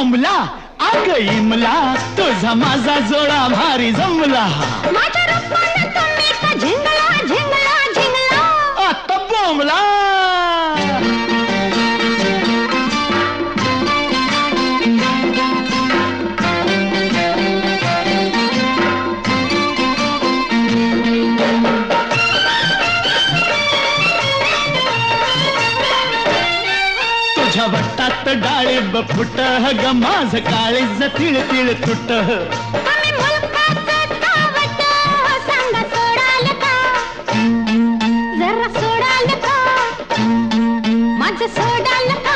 बोंबला अग इमला तुझा माझा जोडा भारी जमला माझ्या रूपानं तुम्ही का झिंगला झिंगला झिंगला आता बोंबला तुझ्या वट्टात डाळिंब फुट ग माझ काळीज तिळ तिळ तुट आम्ही मुलकाचं तावट सांगा सोडाल का जरा सोडाल का माझं सोडाल का